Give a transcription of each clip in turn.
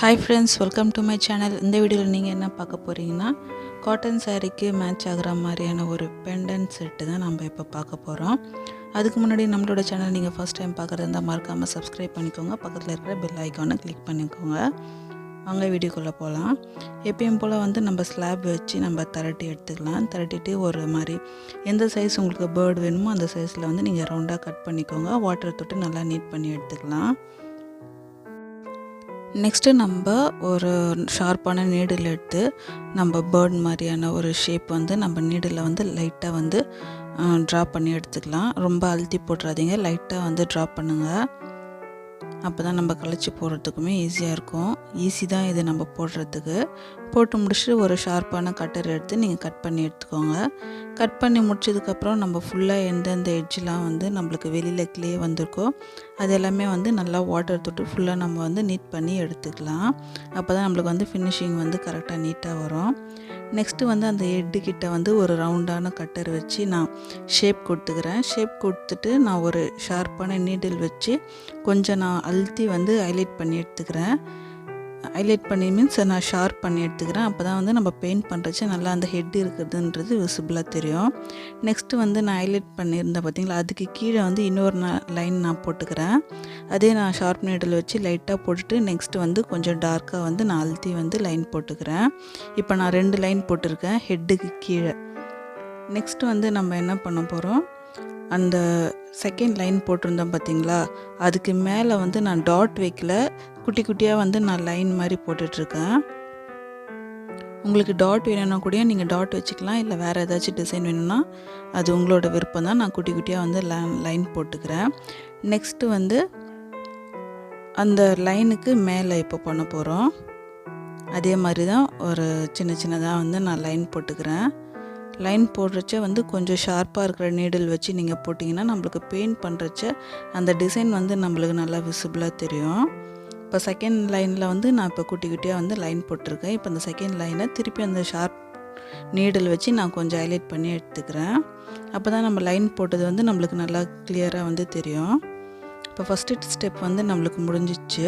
Hi friends, welcome to my channel. இந்த வீடியோவில் நீங்கள் என்ன பார்க்க போகிறீங்கன்னா காட்டன் சாரீக்கு மேட்ச் ஆகிற மாதிரியான ஒரு பெண்டன்ட் செட்டு தான் நம்ம இப்போ பார்க்க போகிறோம். அதுக்கு முன்னாடி நம்மளோட சேனல் நீங்கள் ஃபஸ்ட் டைம் பார்க்குறது இருந்தால் மறக்காமல் சப்ஸ்கிரைப் பண்ணிக்கோங்க. பக்கத்தில் இருக்கிற பெல் ஐக்கானை கிளிக் பண்ணிக்கோங்க. வாங்க வீடியோக்குள்ளே போகலாம். எப்பயும் போல் வந்து நம்ம ஸ்லாப் வச்சு நம்ம திரட்டி எடுத்துக்கலாம். திரட்டிட்டு ஒரு மாதிரி எந்த சைஸ் உங்களுக்கு பேர்டு வேணுமோ அந்த சைஸில் வந்து நீங்கள் ரவுண்டாக கட் பண்ணிக்கோங்க. வாட்டர் தொட்டு நல்லா நீட் பண்ணி எடுத்துக்கலாம். நெக்ஸ்ட்டு நம்ம ஒரு ஷார்ப்பான நீடில் எடுத்து நம்ம பேர்ட் மாதிரியான ஒரு ஷேப் வந்து நம்ம நீடில் வந்து லைட்டாக வந்து ட்ரா பண்ணி எடுத்துக்கலாம். ரொம்ப அழுத்தி போட்டுறாதீங்க, லைட்டாக வந்து ட்ரா பண்ணுங்கள். அப்போ தான் நம்ம கழிச்சு போடுறதுக்குமே ஈஸியாக இருக்கும். ஈஸி தான் இது நம்ம போடுறதுக்கு. போட்டு முடிச்சுட்டு ஒரு ஷார்ப்பான கட்டர் எடுத்து நீங்கள் கட் பண்ணி எடுத்துக்கோங்க. கட் பண்ணி முடிச்சதுக்கப்புறம் நம்ம ஃபுல்லாக எந்தெந்த எட்ஜெலாம் வந்து நம்மளுக்கு வெளியில் கிளே வந்திருக்கோ அது எல்லாமே வந்து நல்லா வாட்டர் தொட்டு ஃபுல்லாக நம்ம வந்து நீட் பண்ணி எடுத்துக்கலாம். அப்போ தான் நம்மளுக்கு வந்து ஃபினிஷிங் வந்து கரெக்டாக நீட்டாக வரும். நெக்ஸ்ட்டு வந்து அந்த ஹெட்டு கிட்ட வந்து ஒரு ரவுண்டான கட்டர் வச்சு நான் ஷேப் கொடுத்துக்கிறேன். ஷேப் கொடுத்துட்டு நான் ஒரு ஷார்ப்பான நீடில் வச்சு கொஞ்சம் நான் அழுத்தி வந்து ஹைலைட் பண்ணி எடுத்துக்கிறேன். ஹைலைட் பண்ணி மீன்ஸ் நான் ஷார்ப் பண்ணி எடுத்துக்கிறேன். அப்போ தான் வந்து நம்ம பெயிண்ட் பண்ணுறச்சு நல்லா அந்த ஹெட் இருக்கிறதுன்றது விசிபிளாக தெரியும். நெக்ஸ்ட்டு வந்து நான் ஹைலைட் பண்ணியிருந்தேன் பார்த்திங்களா, அதுக்கு கீழே வந்து இன்னொரு லைன் நான் போட்டுக்கிறேன். அதே நான் ஷார்ப் நீடில் வச்சு லைட்டாக போட்டுட்டு நெக்ஸ்ட்டு வந்து கொஞ்சம் டார்க்காக வந்து நான் அழுத்தி வந்து லைன் போட்டுக்கிறேன். இப்போ நான் 2 லைன் போட்டிருக்கேன் ஹெட்டுக்கு கீழே. நெக்ஸ்ட்டு வந்து நம்ம என்ன பண்ண போகிறோம், அந்த செகண்ட் லைன் போட்டிருந்தோம் பார்த்திங்களா, அதுக்கு மேலே வந்து நான் டாட் வைக்கல, குட்டி குட்டியாக வந்து நான் லைன் மாதிரி போட்டுட்ருக்கேன். உங்களுக்கு டாட் வேணும்னா கூட நீங்கள் டாட் வச்சுக்கலாம், இல்லை வேறு ஏதாச்சும் டிசைன் வேணும்னா அது உங்களோட விருப்பம் தான். நான் குட்டி குட்டியாக வந்து லைன் போட்டுக்கிறேன். நெக்ஸ்ட்டு வந்து அந்த லைனுக்கு மேலே இப்போ பண்ண போகிறோம். அதே மாதிரி தான் ஒரு சின்ன சின்னதாக வந்து நான் லைன் போட்டுக்கிறேன். லைன் போடுறச்ச வந்து கொஞ்சம் ஷார்ப்பாக இருக்கிற நீடில் வச்சு நீங்கள் போட்டிங்கன்னா நம்மளுக்கு பெயிண்ட் பண்ணுறச்ச அந்த டிசைன் வந்து நம்மளுக்கு நல்லா விசிபிளாக தெரியும். இப்போ செகண்ட் லைனில் வந்து நான் இப்போ குட்டி குட்டியாக வந்து லைன் போட்டிருக்கேன். இப்போ அந்த செகண்ட் லைனை திருப்பி அந்த ஷார்ப் நீடில் வச்சு நான் கொஞ்சம் ஹைலைட் பண்ணி எடுத்துக்கிறேன். அப்போ தான் நம்ம லைன் போட்டது வந்து நம்மளுக்கு நல்லா கிளியராக வந்து தெரியும். இப்போ ஃபஸ்ட்டு ஸ்டெப் வந்து நம்மளுக்கு முடிஞ்சிச்சு.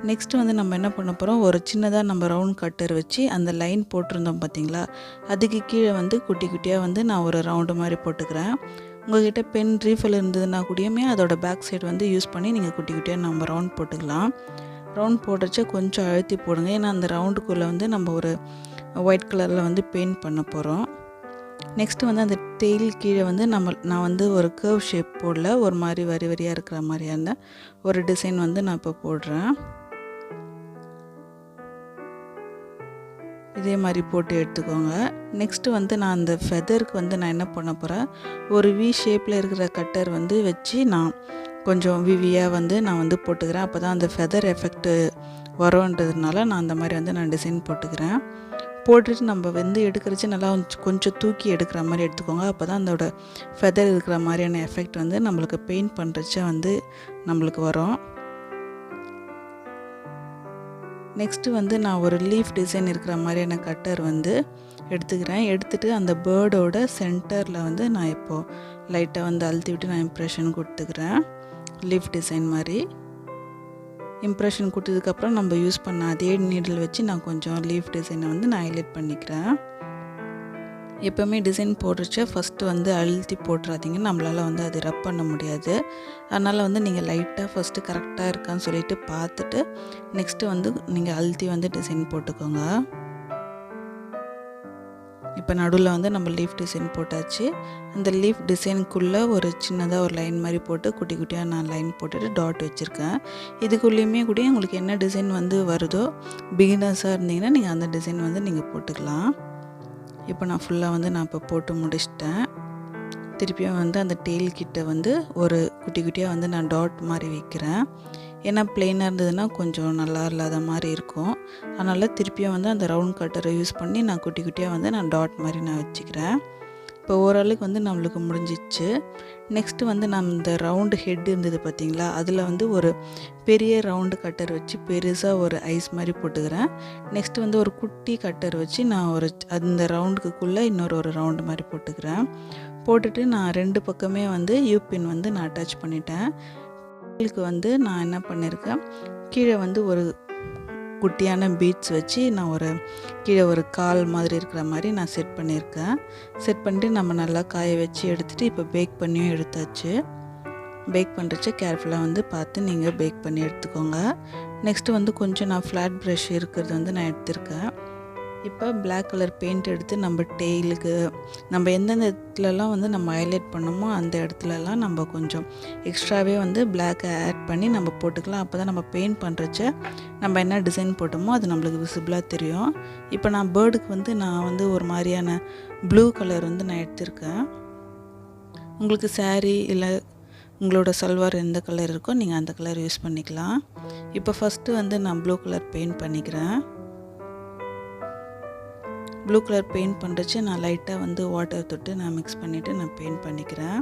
நெக்ஸ்ட்டு வந்து நம்ம என்ன பண்ண போகிறோம், ஒரு சின்னதாக நம்ம ரவுண்ட் கட்டர் வச்சு அந்த லைன் போட்டிருந்தோம் பார்த்திங்களா, அதுக்கு கீழே வந்து குட்டி குட்டியாக வந்து நான் ஒரு ரவுண்டு மாதிரி போட்டுக்கிறேன். உங்கள்கிட்ட பென் ரீஃபில் இருந்ததுன்னா கூடயுமே அதோட பேக் சைடு வந்து யூஸ் பண்ணி நீங்கள் குட்டி குட்டியாக நம்ம ரவுண்ட் போட்டுக்கலாம். ரவுண்ட் போடுறச்ச கொஞ்சம் அழுத்தி போடுங்க, ஏன்னா அந்த ரவுண்டுக்குள்ளே வந்து நம்ம ஒரு ஒயிட் கலரில் வந்து பெயிண்ட் பண்ண போகிறோம். நெக்ஸ்ட்டு வந்து அந்த டெய்ல் கீழே வந்து நான் வந்து ஒரு கர்வ் ஷேப் போடல, ஒரு மாதிரி வரி வரியாக இருக்கிற மாதிரியான ஒரு டிசைன் வந்து நான் இப்போ போடுறேன். இதே மாதிரி போட்டு எடுத்துக்கோங்க. நெக்ஸ்ட்டு வந்து நான் அந்த ஃபெதருக்கு வந்து நான் என்ன பண்ண போகிறேன், ஒரு வி ஷேப்பில் இருக்கிற கட்டர் வந்து வச்சு நான் கொஞ்சம் விவியாக வந்து நான் வந்து போட்டுக்கிறேன். அப்போ தான் அந்த ஃபெதர் எஃபெக்ட்டு வரும்ன்றதுனால நான் அந்த மாதிரி வந்து நான் டிசைன் போட்டுக்கிறேன். போட்டுட்டு நம்ம வந்து எடுக்கிறச்சு நல்லா கொஞ்சம் தூக்கி எடுக்கிற மாதிரி எடுத்துக்கோங்க. அப்போ தான் அதோட ஃபெதர் இருக்கிற மாதிரியான எஃபெக்ட் வந்து நம்மளுக்கு பெயிண்ட் பண்ணுறச்ச வந்து நம்மளுக்கு வரும். நெக்ஸ்ட்டு வந்து நான் ஒரு லீஃப் டிசைன் இருக்கிற மாதிரியான கட்டர் வந்து எடுத்துக்கிறேன். எடுத்துகிட்டு அந்த பேர்டோட சென்டரில் வந்து நான் இப்போது லைட்டாக வந்து அழுத்தி விட்டு நான் இம்ப்ரெஷன் கொடுத்துக்கிறேன். லீஃப் டிசைன் மாதிரி இம்ப்ரெஷன் கொடுத்ததுக்கப்புறம் நம்ம யூஸ் பண்ண அதே நீடில் வச்சு நான் கொஞ்சம் லீஃப் டிசைனை வந்து நான் ஹைலைட் பண்ணிக்கிறேன். எப்போவுமே டிசைன் போடுறச்ச ஃபஸ்ட்டு வந்து அழுத்தி போட்டுறாதீங்க, நம்மளால் வந்து அது ரப் பண்ண முடியாது. அதனால் வந்து நீங்கள் லைட்டாக ஃபஸ்ட்டு கரெக்டாக இருக்கான்னு சொல்லிட்டு பார்த்துட்டு நெக்ஸ்ட்டு வந்து நீங்கள் அழுத்தி வந்து டிசைன் போட்டுக்கோங்க. இப்போ நடுவில் வந்து நம்ம லீஃப் டிசைன் போட்டாச்சு. அந்த லீஃப் டிசைனுக்குள்ளே ஒரு சின்னதாக ஒரு லைன் மாதிரி போட்டு குட்டி குட்டியாக நான் லைன் போட்டுட்டு டாட் வச்சுருக்கேன். இதுக்குள்ளேயுமே கூட உங்களுக்கு என்ன டிசைன் வந்து வருதோ, பிகினர்ஸாக இருந்தீங்கன்னா நீங்கள் அந்த டிசைன் வந்து நீங்கள் போட்டுக்கலாம். இப்போ நான் ஃபுல்லாக வந்து நான் இப்போ போட்டு முடிச்சிட்டேன். திருப்பியும் வந்து அந்த டெய்ல் கிட்ட வந்து ஒரு குட்டி குட்டியாக வந்து நான் டாட் மாதிரி வைக்கிறேன். ஏன்னா பிளெயினாக இருந்ததுன்னா கொஞ்சம் நல்லா இல்லாத மாதிரி இருக்கும். அதனால் திருப்பியும் வந்து அந்த ரவுண்ட் கட்டரை யூஸ் பண்ணி நான் குட்டி குட்டியாக வந்து நான் டாட் மாதிரி நான் வச்சுக்கிறேன். இப்போ ஓரளவுக்கு வந்து நம்மளுக்கு முடிஞ்சிச்சு. நெக்ஸ்ட்டு வந்து நான் இந்த ரவுண்டு ஹெட் இருந்தது பார்த்திங்களா, அதில் வந்து ஒரு பெரிய ரவுண்டு கட்டர் வச்சு பெருசாக ஒரு ஐஸ் மாதிரி போட்டுக்கிறேன். நெக்ஸ்ட்டு வந்து ஒரு குட்டி கட்டர் வச்சு நான் அந்த ரவுண்டுக்குள்ளே இன்னொரு ரவுண்டு மாதிரி போட்டுக்கிறேன். போட்டுட்டு நான் 2 பக்கமே வந்து யூபின் வந்து நான் அட்டாச் பண்ணிட்டேன். இதுக்கு வந்து நான் என்ன பண்ணியிருக்கேன், கீழே வந்து ஒரு குட்டியான பீட்ஸ் வச்சு நான் ஒரு கீழே ஒரு கால் மாதிரி இருக்கிற மாதிரி நான் செட் பண்ணியிருக்கேன். செட் பண்ணிட்டு நம்ம நல்லா காய வச்சு எடுத்துகிட்டு இப்போ பேக் பண்ணியும் எடுத்தாச்சு. பேக் பண்ணுறச்ச கேர்ஃபுல்லாக வந்து பார்த்து நீங்கள் பேக் பண்ணி எடுத்துக்கோங்க. நெக்ஸ்ட்டு வந்து கொஞ்சம் நான் ஃப்ளாட் ப்ரஷ் இருக்கிறது வந்து நான் எடுத்திருக்கேன். இப்போ பிளாக் கலர் பெயிண்ட் எடுத்து நம்ம டெய்லுக்கு நம்ம எந்தெந்த இடத்துலலாம் வந்து நம்ம ஹைலைட் பண்ணோமோ அந்த இடத்துலலாம் நம்ம கொஞ்சம் எக்ஸ்ட்ராவே வந்து பிளாக்கை ஆட் பண்ணி நம்ம போட்டுக்கலாம். அப்போ தான் நம்ம பெயிண்ட் பண்ணுறச்ச நம்ம என்ன டிசைன் போட்டோமோ அது நம்மளுக்கு விசிபிளாக தெரியும். இப்போ நான் பேர்டுக்கு வந்து நான் வந்து ஒரு மாதிரியான ப்ளூ கலர் வந்து நான் எடுத்திருக்கேன். உங்களுக்கு சாரீ இல்லை உங்களோட சல்வார் எந்த கலர் இருக்கோ நீங்கள் அந்த கலர் யூஸ் பண்ணிக்கலாம். இப்போ ஃபஸ்ட்டு வந்து நான் ப்ளூ கலர் பெயிண்ட் பண்ணிக்கிறேன். ப்ளூ கலர் பெயிண்ட் பண்ணுறச்சு நான் லைட்டாக வந்து வாட்டர் தொட்டு நான் மிக்ஸ் பண்ணிவிட்டு நான் பெயிண்ட் பண்ணிக்கிறேன்.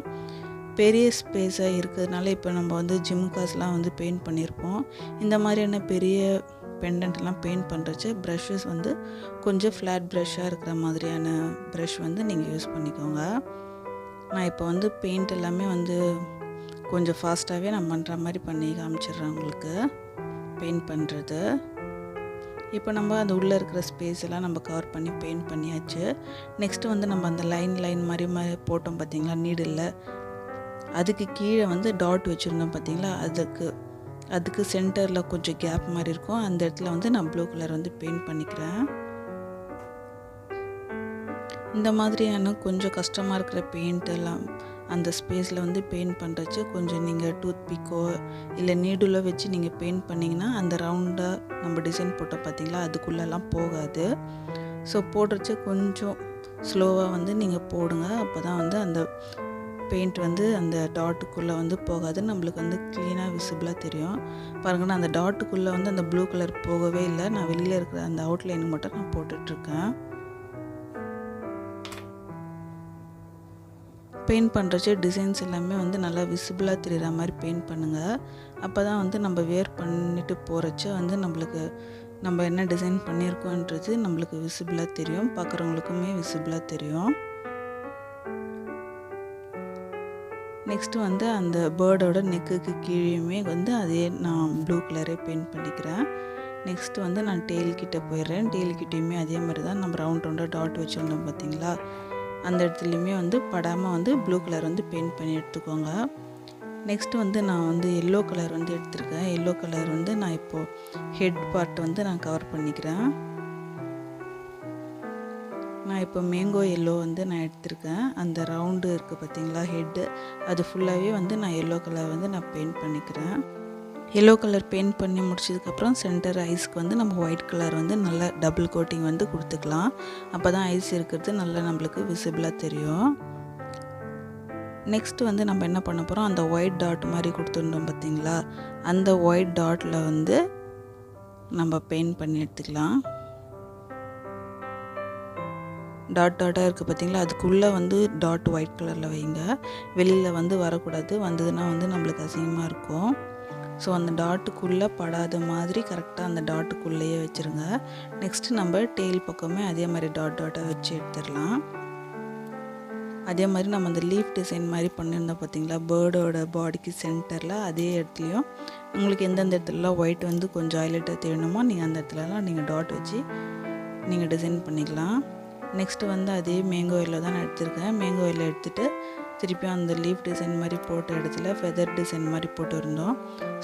பெரிய ஸ்பேஸாக இருக்கிறதுனால இப்போ நம்ம வந்து ஜிம்காஸ்லாம் வந்து பெயிண்ட் பண்ணியிருப்போம். இந்த மாதிரியான பெரிய பெண்டன்ட்லாம் பெயிண்ட் பண்ணுறச்சு ப்ரஷஸ் வந்து கொஞ்சம் ஃப்ளாட் ப்ரஷ்ஷாக இருக்கிற மாதிரியான ப்ரஷ் வந்து நீங்கள் யூஸ் பண்ணிக்கோங்க. நான் இப்போ வந்து பெயிண்ட் எல்லாமே வந்து கொஞ்சம் ஃபாஸ்ட்டாகவே நான் பண்ணுற மாதிரி பண்ணி காமிச்சிடுறேன் உங்களுக்கு பெயிண்ட் பண்ணுறது. இப்போ நம்ம அந்த உள்ளே இருக்கிற ஸ்பேஸ் எல்லாம் நம்ம கவர் பண்ணி பெயிண்ட் பண்ணியாச்சு. நெக்ஸ்ட்டு வந்து நம்ம அந்த லைன் மாதிரி போட்டோம் பார்த்திங்களா நீடில், அதுக்கு கீழே வந்து டாட் வச்சுருந்தோம் பார்த்திங்களா, அதுக்கு சென்டரில் கொஞ்சம் கேப் மாதிரி இருக்கும். அந்த இடத்துல வந்து நான் ப்ளூ கலர் வந்து பெயிண்ட் பண்ணிக்கிறேன். இந்த மாதிரியான கொஞ்சம் கஷ்டமாக இருக்கிற பெயிண்ட் எல்லாம் அந்த ஸ்பேஸில் வந்து பெயிண்ட் பண்ணுறச்சு கொஞ்சம் நீங்கள் டூத் பிக்கோ இல்லை நீடிலோ வச்சு நீங்கள் பெயிண்ட் பண்ணிங்கன்னா அந்த ரவுண்டாக நம்ம டிசைன் போட்டோம் பார்த்திங்களா அதுக்குள்ளெல்லாம் போகாது. ஸோ போடுறச்சு கொஞ்சம் ஸ்லோவாக வந்து நீங்கள் போடுங்க. அப்போ தான் வந்து அந்த பெயிண்ட் வந்து அந்த டாட்டுக்குள்ளே வந்து போகாது, நம்மளுக்கு வந்து க்ளீனாக விசிபிளாக தெரியும். பாருங்கன்னா அந்த டாட்டுக்குள்ளே வந்து அந்த ப்ளூ கலர் போகவே இல்லை. நான் வெளியில் இருக்கிற அந்த அவுட்லைனுக்கு மட்டும் நான் போட்டுட்ருக்கேன். பெயிண்ட் பண்ணுறச்சு டிசைன்ஸ் எல்லாமே வந்து நல்லா விசிபிளாக தெரிகிற மாதிரி பெயிண்ட் பண்ணுங்கள். அப்போ தான் வந்து நம்ம வேர் பண்ணிட்டு போகிறச்ச வந்து நம்மளுக்கு நம்ம என்ன டிசைன் பண்ணியிருக்கோன்றது நம்மளுக்கு விசிபிளாக தெரியும், பார்க்குறவங்களுக்குமே விசிபிளாக தெரியும். நெக்ஸ்ட்டு வந்து அந்த பேர்டோட நெக்குக்கு கீழேயுமே வந்து அதே நான் ப்ளூ கலரே பெயிண்ட் பண்ணிக்கிறேன். நெக்ஸ்ட்டு வந்து நான் டெய்ல்கிட்ட போயிடுறேன். டெய்ல்கிட்டையுமே அதே மாதிரி தான் நம்ம ரவுண்டாக டாட் வச்சுருந்தோம் பார்த்திங்களா, அந்த இடத்துலையுமே வந்து படாமல் வந்து ப்ளூ கலர் வந்து பெயிண்ட் பண்ணி எடுத்துக்கோங்க. நெக்ஸ்ட்டு வந்து நான் வந்து எல்லோ கலர் வந்து எடுத்திருக்கேன். எல்லோ கலர் வந்து நான் இப்போது ஹெட் பார்ட் வந்து நான் கவர் பண்ணிக்கிறேன். நான் இப்போ மேங்கோ எல்லோ வந்து நான் எடுத்திருக்கேன். அந்த ரவுண்டு இருக்குது பார்த்திங்களா ஹெட்டு, அது ஃபுல்லாகவே வந்து நான் எல்லோ கலர் வந்து நான் பெயிண்ட் பண்ணிக்கிறேன். எல்லோ கலர் பெயிண்ட் பண்ணி முடிச்சதுக்கப்புறம் சென்டர் ஐஸ்க்கு வந்து நம்ம ஒயிட் கலர் வந்து நல்லா டபுள் கோட்டிங் வந்து கொடுத்துக்கலாம். அப்போ தான் ஐஸ் இருக்கிறது நல்லா நம்மளுக்கு விசிபிளாக தெரியும். நெக்ஸ்ட்டு வந்து நம்ம என்ன பண்ண போகிறோம், அந்த ஒயிட் டாட் மாதிரி கொடுத்துருந்தோம் பார்த்திங்களா, அந்த ஒயிட் டாட்டில் வந்து நம்ம பெயிண்ட் பண்ணி எடுத்துக்கலாம். டாட்டாக இருக்குது பார்த்திங்களா, அதுக்குள்ளே வந்து டாட் ஒயிட் கலரில் வைங்க. வெளியில் வந்து வரக்கூடாது, வந்ததுன்னா வந்து நம்மளுக்கு அசிங்கமாக இருக்கும். ஸோ அந்த டாட்டுக்குள்ளே படாத மாதிரி கரெக்டாக அந்த டாட்டுக்குள்ளேயே வச்சுருங்க. நெக்ஸ்ட்டு நம்ம டெய்ல் பக்கமே அதே மாதிரி டாட்டாக வச்சு எடுத்துடலாம். அதே மாதிரி நம்ம அந்த லீஃப் டிசைன் மாதிரி பண்ணியிருந்தோம் பார்த்திங்களா, பேர்டோட பாடிக்கு சென்டரில் அதே இடத்துலையும் உங்களுக்கு எந்தெந்த இடத்துலலாம் ஒயிட் வந்து கொஞ்சம் ஹைலைட்டாக தெரியணுமோ நீங்கள் அந்த இடத்துலலாம் நீங்கள் டாட் வச்சு நீங்கள் டிசைன் பண்ணிக்கலாம். நெக்ஸ்ட்டு வந்து அதே மேங்கோ எல்லோ தான் நான் எடுத்திருக்கேன். மேங்கோ எல்லோ எடுத்துகிட்டு திருப்பியும் அந்த லீஃப் டிசைன் மாதிரி போட்ட இடத்துல ஃபெதர் டிசைன் மாதிரி போட்டு இருந்தோம்.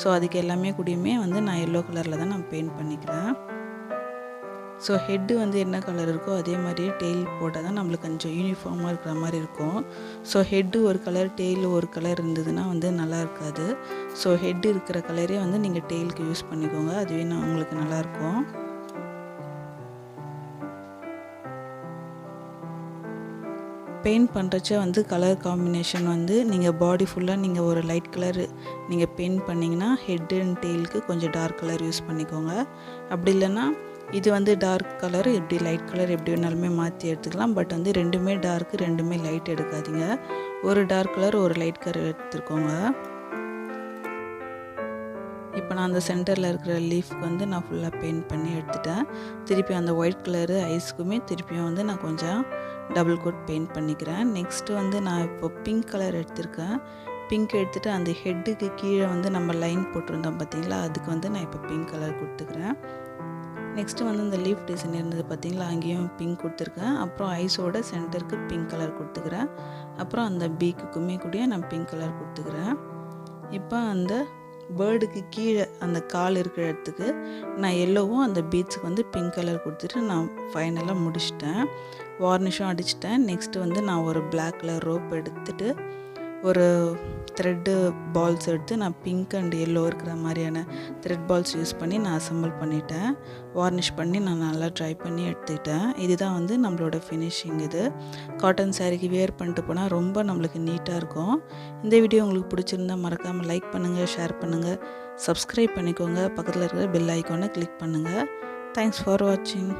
ஸோ அதுக்கு எல்லாமே கூடயுமே வந்து நான் எல்லோ கலரில் தான் நான் பெயிண்ட் பண்ணிக்கிறேன். ஸோ ஹெட்டு வந்து என்ன கலர் இருக்கோ அதே மாதிரியே டெய்ல் போட்டால் தான் நம்மளுக்கு கொஞ்சம் யூனிஃபார்மாக இருக்கிற மாதிரி இருக்கும். ஸோ ஹெட்டு ஒரு கலர் டெய்ல் ஒரு கலர் இருந்ததுன்னா வந்து நல்லா இருக்காது. ஸோ ஹெட்டு இருக்கிற கலரே வந்து நீங்கள் டெய்லுக்கு யூஸ் பண்ணிக்கோங்க, அதுவே உங்களுக்கு நல்லாயிருக்கும். பெயிண்ட் பண்ணுறச்ச வந்து கலர் காம்பினேஷன் வந்து நீங்கள் பாடி ஃபுல்லாக நீங்கள் ஒரு லைட் கலர் நீங்கள் பெயிண்ட் பண்ணிங்கன்னா ஹெட் அண்ட் டெய்லுக்கு கொஞ்சம் டார்க் கலர் யூஸ் பண்ணிக்கோங்க. அப்படி இல்லைன்னா இது வந்து டார்க் கலர், எப்படி லைட் கலர் எப்படி வேணாலுமே மாற்றி எடுத்துக்கலாம். பட் வந்து ரெண்டுமே டார்க்கு ரெண்டுமே லைட் எடுக்காதீங்க. ஒரு டார்க் கலர் ஒரு லைட் கலர் எடுத்துக்கோங்க. இப்போ நான் அந்த சென்டரில் இருக்கிற லீஃப்க்கு வந்து நான் ஃபுல்லாக பெயிண்ட் பண்ணி எடுத்துட்டேன். திருப்பி அந்த ஒயிட் கலரு ஐஸ்க்குமே திருப்பியும் வந்து நான் கொஞ்சம் டபுள் கோட் பெயிண்ட் பண்ணிக்கிறேன். நெக்ஸ்ட்டு வந்து நான் இப்போ பிங்க் கலர் எடுத்திருக்கேன். பிங்க் எடுத்துகிட்டு அந்த ஹெட்டுக்கு கீழே வந்து நம்ம லைன் போட்டிருந்தோம் பார்த்திங்களா, அதுக்கு வந்து நான் இப்போ பிங்க் கலர் கொடுத்துக்கிறேன். நெக்ஸ்ட்டு வந்து இந்த லீஃப் டிசைன் இருந்தது பார்த்திங்களா, அங்கேயும் பிங்க் கொடுத்துருக்கேன். அப்புறம் ஐஸோட சென்டருக்கு பிங்க் கலர் கொடுத்துக்கிறேன். அப்புறம் அந்த பீக்குக்குமே கூட நான் பிங்க் கலர் கொடுத்துக்கிறேன். இப்போ அந்த பேர்டுக்கு கீழே அந்த கால் இருக்கிற இடத்துக்கு நான் எல்லோவும் அந்த பீட்ஸுக்கு வந்து பிங்க் கலர் கொடுத்துட்டு நான் ஃபைனலாக முடிச்சிட்டேன். வார்னிஷும் அடிச்சிட்டேன். நெக்ஸ்ட்டு வந்து நான் ஒரு பிளாக் கலர் ரோப் எடுத்துகிட்டு ஒரு த்ரெட்டு பால்ஸ் எடுத்து நான் பிங்க் அண்ட் எல்லோ இருக்கிற மாதிரியான த்ரெட் பால்ஸ் யூஸ் பண்ணி நான் அசம்பிள் பண்ணிட்டேன். வார்னிஷ் பண்ணி நான் நல்லா ட்ரை பண்ணி எடுத்துக்கிட்டேன். இதுதான் வந்து நம்மளோட ஃபினிஷிங். இது காட்டன் சாரீக்கு வியர் பண்ணிட்டு போனால் ரொம்ப நம்மளுக்கு நீட்டாக இருக்கும். இந்த வீடியோ உங்களுக்கு பிடிச்சிருந்தால் மறக்காமல் லைக் பண்ணுங்கள், ஷேர் பண்ணுங்கள், சப்ஸ்கிரைப் பண்ணிக்கோங்க. பக்கத்தில் இருக்கிற பெல் ஐக்கானை கிளிக் பண்ணுங்கள். தேங்க்ஸ் ஃபார் வாட்சிங்.